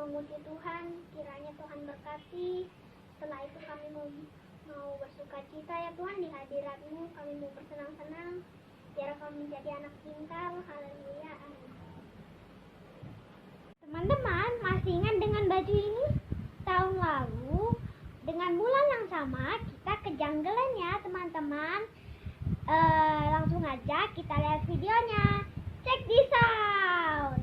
memuji Tuhan, kiranya Tuhan berkati. Setelah itu kami mau bersuka cita ya Tuhan di hadirat-Mu. Kami mau bersenang-senang, biar kami menjadi anak pintar. Haleluya, amin. Teman-teman, masih ingat dengan baju ini? Tahun lalu, dengan bulan yang sama, kita kejanggalan ya teman-teman. Langsung aja kita lihat videonya. Check this out.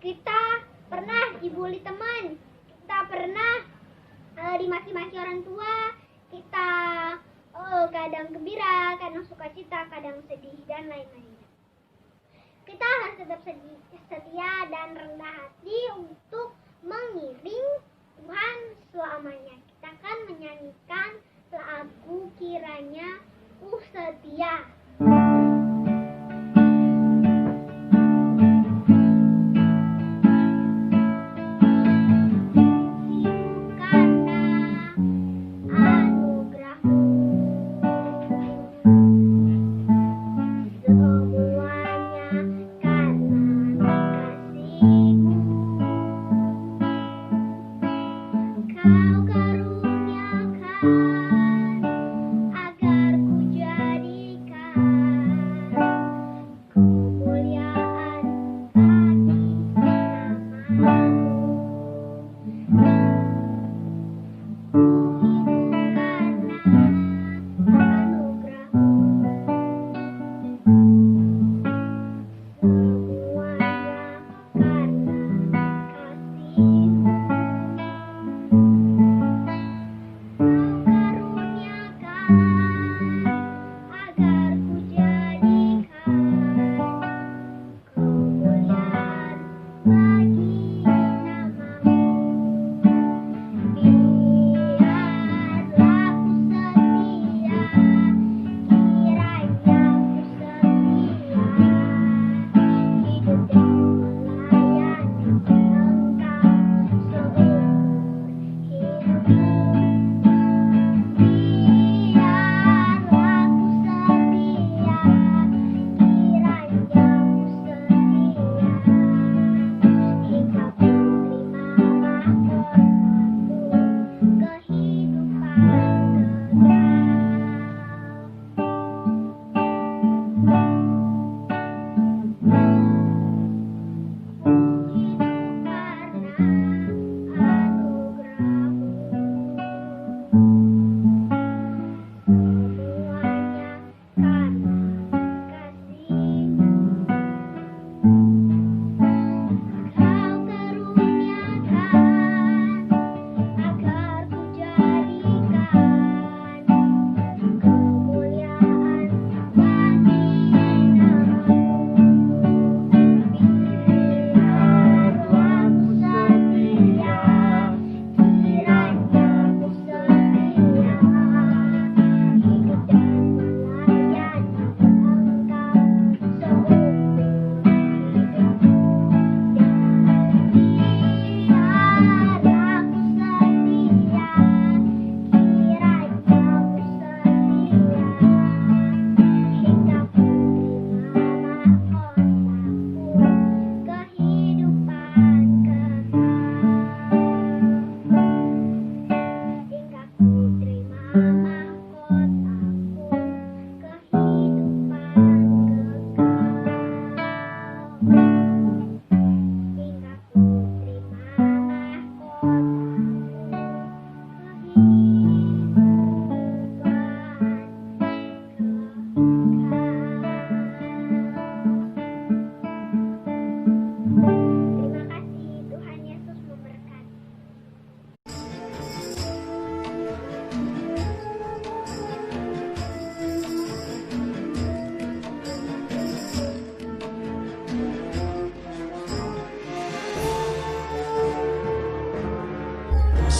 Kita pernah dibully teman, kita pernah dimaki-maki orang tua, kita kadang gembira, kadang sukacita, kadang sedih, dan lain-lain. Kita harus tetap setia dan rendah hati untuk mengiring Tuhan selamanya. Kita akan menyanyikan lagu Kiranya Ku Setia.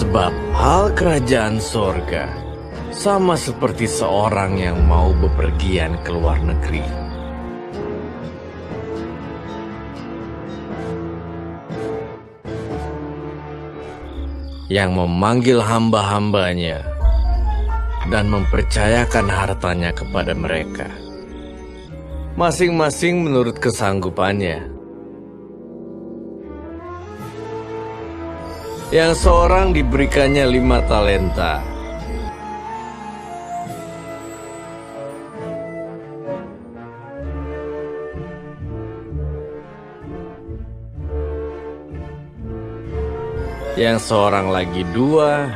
Sebab hal kerajaan sorga sama seperti seorang yang mau bepergian ke luar negeri. Yang memanggil hamba-hambanya dan mempercayakan hartanya kepada mereka, masing-masing menurut kesanggupannya. Yang seorang diberikannya 5 talenta, yang seorang lagi 2,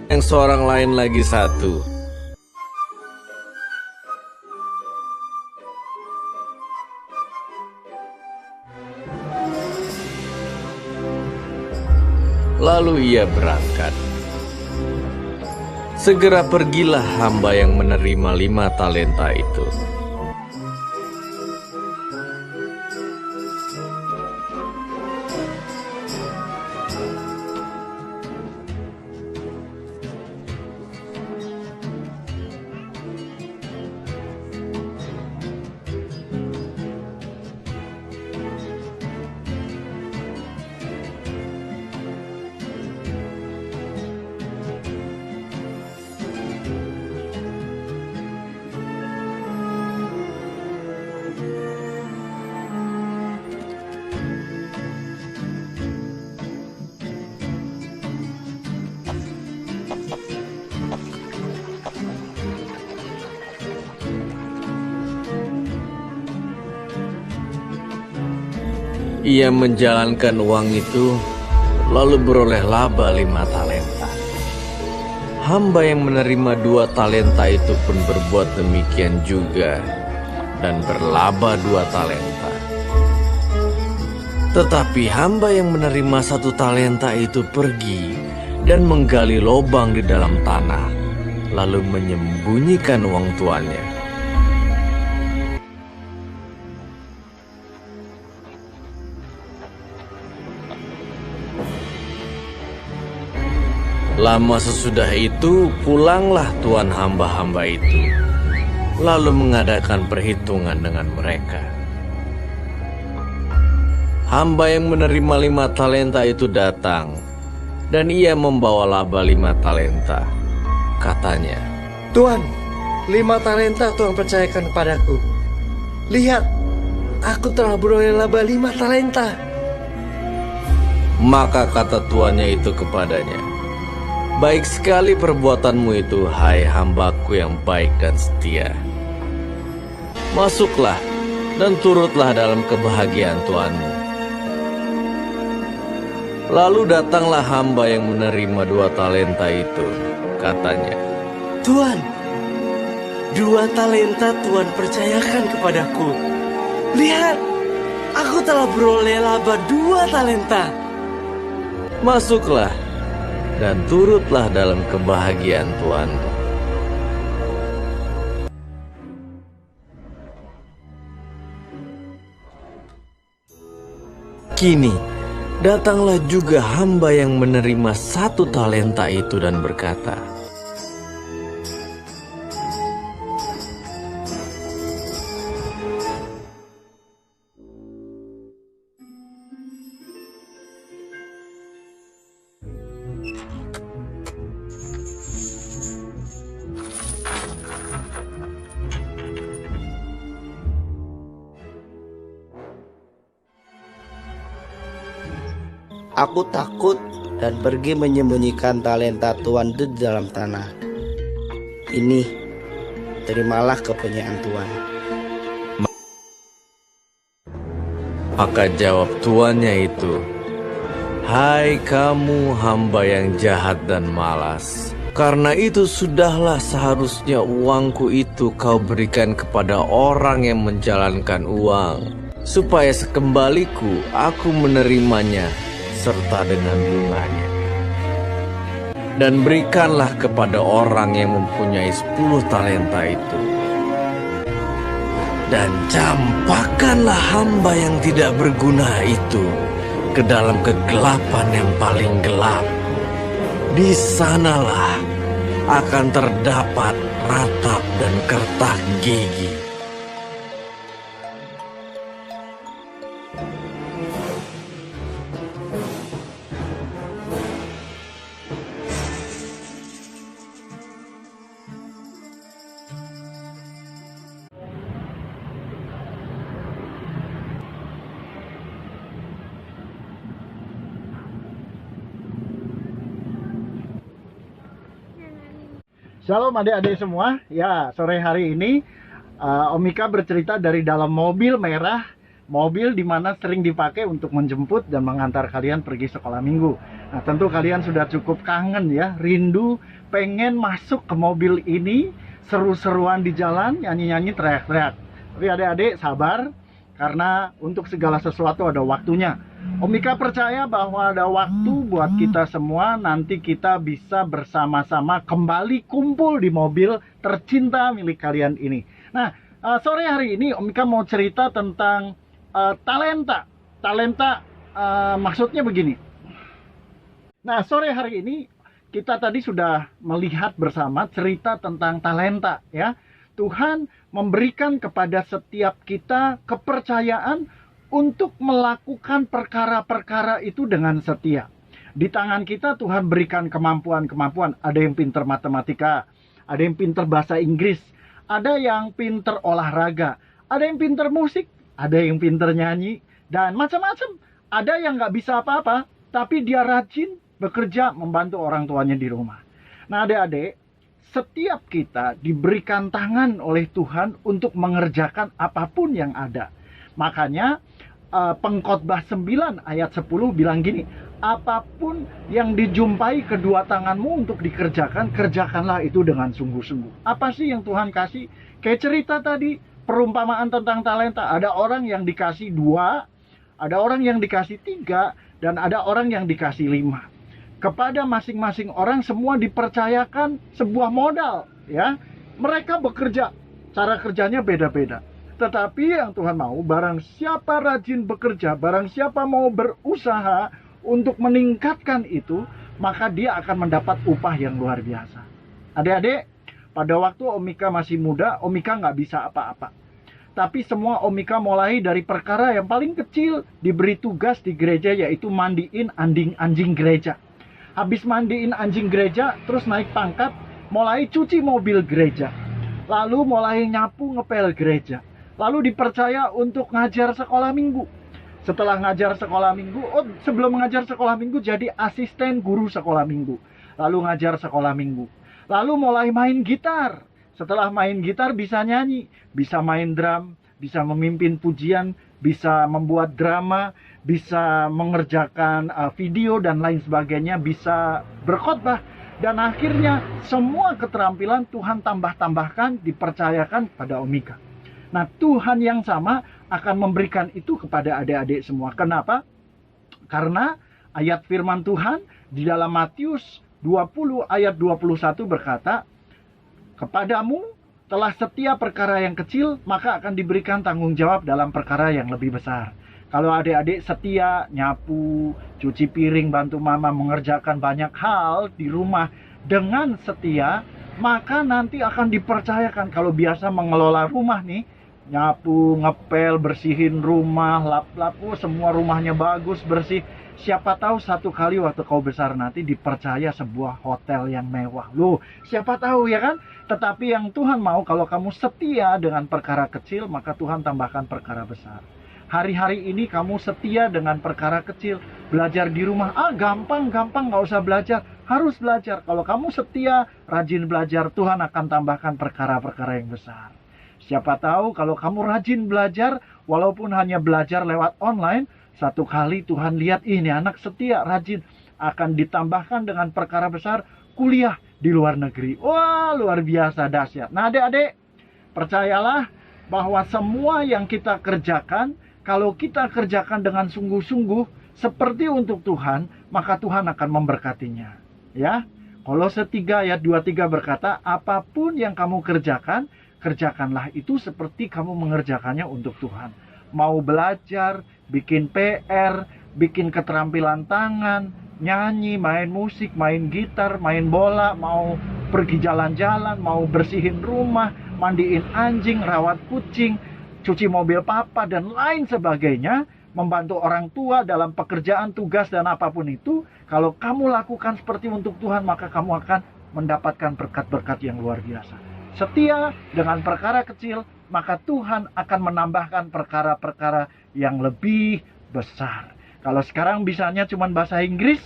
yang seorang lain lagi 1. Lalu ia berangkat. Segera pergilah hamba yang menerima 5 talenta itu. Ia menjalankan uang itu, lalu beroleh laba 5 talenta. Hamba yang menerima 2 talenta itu pun berbuat demikian juga, dan berlaba 2 talenta. Tetapi hamba yang menerima 1 talenta itu pergi dan menggali lubang di dalam tanah, lalu menyembunyikan uang tuannya. Lama sesudah itu, pulanglah tuan hamba-hamba itu, lalu mengadakan perhitungan dengan mereka. Hamba yang menerima 5 talenta itu datang, dan ia membawa laba 5 talenta. Katanya, Tuan, 5 talenta Tuhan percayakan kepadaku. Lihat, aku telah beroleh laba 5 talenta. maka kata tuannya itu kepadanya, baik sekali perbuatanmu itu, hai hambaku yang baik dan setia. Masuklah dan turutlah dalam kebahagiaan tuanmu. Lalu datanglah hamba yang menerima 2 talenta itu. Katanya, Tuan, 2 talenta Tuhan percayakan kepadaku. Lihat, aku telah beroleh laba 2 talenta. masuklah dan turutlah dalam kebahagiaan tuanmu. Kini, datanglah juga hamba yang menerima 1 talenta itu dan berkata, Aku takut dan pergi menyembunyikan talenta Tuhan di dalam tanah. Ini, terimalah kepunyaan Tuhan. Maka jawab tuannya itu, hai kamu hamba yang jahat dan malas. Karena itu sudahlah seharusnya uangku itu kau berikan kepada orang yang menjalankan uang, supaya sekembaliku aku menerimanya serta dengan bunganya. Dan berikanlah kepada orang yang mempunyai 10 talenta itu. Dan campakkanlah hamba yang tidak berguna itu ke dalam kegelapan yang paling gelap. Di sanalah akan terdapat ratap dan kertak gigi. Shalom adik-adik semua. Ya, sore hari ini Om Mika bercerita dari dalam mobil merah, mobil dimana sering dipakai untuk menjemput dan mengantar kalian pergi sekolah minggu. Nah, tentu kalian sudah cukup kangen ya, rindu, pengen masuk ke mobil ini, seru-seruan di jalan, nyanyi-nyanyi, teriak-teriak. Tapi adik-adik sabar, Karena untuk segala sesuatu ada waktunya. Omika percaya bahwa ada waktu buat kita semua. Nanti kita bisa bersama-sama kembali kumpul di mobil tercinta milik kalian ini. Nah, sore hari ini Omika mau cerita tentang talenta. Talenta maksudnya begini. Nah, sore hari ini kita tadi sudah melihat bersama cerita tentang talenta, ya. Tuhan memberikan kepada setiap kita kepercayaan untuk melakukan perkara-perkara itu dengan setia. Di tangan kita Tuhan berikan kemampuan-kemampuan. Ada yang pinter matematika, ada yang pinter bahasa Inggris, ada yang pinter olahraga, ada yang pinter musik, ada yang pinter nyanyi, dan macam-macam. Ada yang nggak bisa apa-apa, tapi dia rajin bekerja membantu orang tuanya di rumah. Nah, adik-adik, setiap kita diberikan tangan oleh Tuhan untuk mengerjakan apapun yang ada. Makanya Pengkhotbah 9 ayat 10 bilang gini, apapun yang dijumpai kedua tanganmu untuk dikerjakan, kerjakanlah itu dengan sungguh-sungguh. Apa sih yang Tuhan kasih? Kayak cerita tadi, perumpamaan tentang talenta. Ada orang yang dikasih 2, ada orang yang dikasih 3, dan ada orang yang dikasih 5. Kepada masing-masing orang semua dipercayakan sebuah modal, ya. Mereka bekerja, cara kerjanya beda-beda. Tetapi yang Tuhan mau, barang siapa rajin bekerja, barang siapa mau berusaha untuk meningkatkan itu, maka dia akan mendapat upah yang luar biasa. Adik-adik, pada waktu Omika masih muda, Omika nggak bisa apa-apa. Tapi semua Omika mulai dari perkara yang paling kecil, diberi tugas di gereja, yaitu mandiin anjing gereja. Habis mandiin anjing gereja, terus naik pangkat, mulai cuci mobil gereja. Lalu mulai nyapu ngepel gereja. Lalu dipercaya untuk ngajar sekolah minggu. Setelah ngajar sekolah minggu, sebelum mengajar sekolah minggu jadi asisten guru sekolah minggu. Lalu ngajar sekolah minggu. Lalu mulai main gitar. Setelah main gitar bisa nyanyi, bisa main drum, bisa memimpin pujian, bisa membuat drama, bisa mengerjakan video dan lain sebagainya, bisa berkhotbah. Dan akhirnya semua keterampilan Tuhan tambah-tambahkan, dipercayakan pada Omika. Nah, Tuhan yang sama akan memberikan itu kepada adik-adik semua. Kenapa? Karena ayat firman Tuhan di dalam Matius 20 ayat 21 berkata, kepadamu telah setia perkara yang kecil, maka akan diberikan tanggung jawab dalam perkara yang lebih besar. Kalau adik-adik setia, nyapu, cuci piring, bantu mama, mengerjakan banyak hal di rumah dengan setia, maka nanti akan dipercayakan. Kalau biasa mengelola rumah nih, nyapu, ngepel, bersihin rumah, lap-lap, semua rumahnya bagus, bersih. Siapa tahu satu kali waktu kau besar nanti dipercaya sebuah hotel yang mewah. Loh, siapa tahu ya kan? Tetapi yang Tuhan mau, kalau kamu setia dengan perkara kecil, maka Tuhan tambahkan perkara besar. Hari-hari ini kamu setia dengan perkara kecil. Belajar di rumah, gampang, nggak usah belajar. Harus belajar. Kalau kamu setia, rajin belajar, Tuhan akan tambahkan perkara-perkara yang besar. Siapa tahu kalau kamu rajin belajar, walaupun hanya belajar lewat online, satu kali Tuhan lihat, ini anak setia, rajin, akan ditambahkan dengan perkara besar, kuliah di luar negeri. Wah, luar biasa, dahsyat. Nah, adik-adik, percayalah bahwa semua yang kita kerjakan, kalau kita kerjakan dengan sungguh-sungguh, seperti untuk Tuhan, maka Tuhan akan memberkatinya. Ya, Kolose 3 ayat 23 berkata, apapun yang kamu kerjakan, kerjakanlah itu seperti kamu mengerjakannya untuk Tuhan. Mau belajar, bikin PR, bikin keterampilan tangan, nyanyi, main musik, main gitar, main bola, mau pergi jalan-jalan, mau bersihin rumah, mandiin anjing, rawat kucing, cuci mobil papa, dan lain sebagainya, membantu orang tua dalam pekerjaan, tugas, dan apapun itu, kalau kamu lakukan seperti untuk Tuhan, maka kamu akan mendapatkan berkat-berkat yang luar biasa. Setia dengan perkara kecil, maka Tuhan akan menambahkan perkara-perkara yang lebih besar. Kalau sekarang bisanya cuma bahasa Inggris,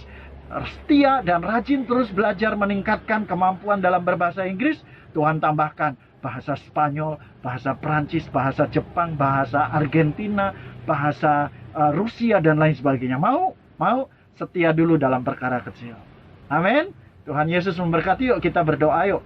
setia dan rajin terus belajar meningkatkan kemampuan dalam berbahasa Inggris, Tuhan tambahkan bahasa Spanyol, bahasa Prancis, bahasa Jepang, bahasa Argentina, bahasa Rusia, dan lain sebagainya. Mau? Setia dulu dalam perkara kecil. Amin. Tuhan Yesus memberkati. Yuk kita berdoa yuk.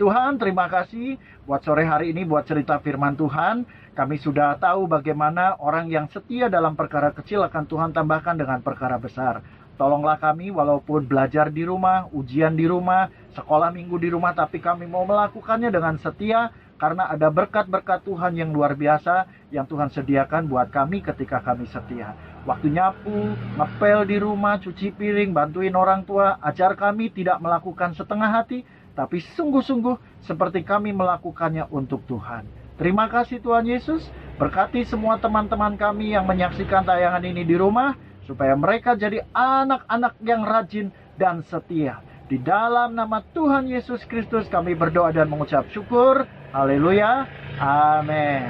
Tuhan, terima kasih buat sore hari ini, buat cerita firman Tuhan. Kami sudah tahu bagaimana orang yang setia dalam perkara kecil akan Tuhan tambahkan dengan perkara besar. Tolonglah kami walaupun belajar di rumah, ujian di rumah, sekolah minggu di rumah, tapi kami mau melakukannya dengan setia karena ada berkat-berkat Tuhan yang luar biasa yang Tuhan sediakan buat kami ketika kami setia. Waktu nyapu, ngepel di rumah, cuci piring, bantuin orang tua, ajar kami tidak melakukan setengah hati, tapi sungguh-sungguh seperti kami melakukannya untuk Tuhan. Terima kasih Tuhan Yesus, berkati semua teman-teman kami yang menyaksikan tayangan ini di rumah, supaya mereka jadi anak-anak yang rajin dan setia. Di dalam nama Tuhan Yesus Kristus kami berdoa dan mengucap syukur. Haleluya. Amin.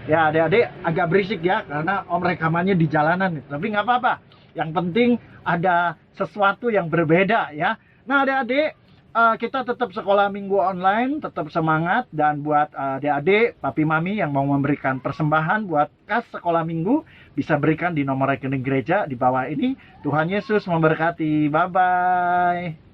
Ya adik-adik agak berisik ya, karena om rekamannya di jalanan. Tapi nggak apa-apa. Yang penting ada sesuatu yang berbeda ya. Nah adik-adik, kita tetap sekolah minggu online, tetap semangat. Dan buat adik-adik, papi mami yang mau memberikan persembahan buat kas sekolah minggu, bisa berikan di nomor rekening gereja di bawah ini. Tuhan Yesus memberkati. Bye-bye.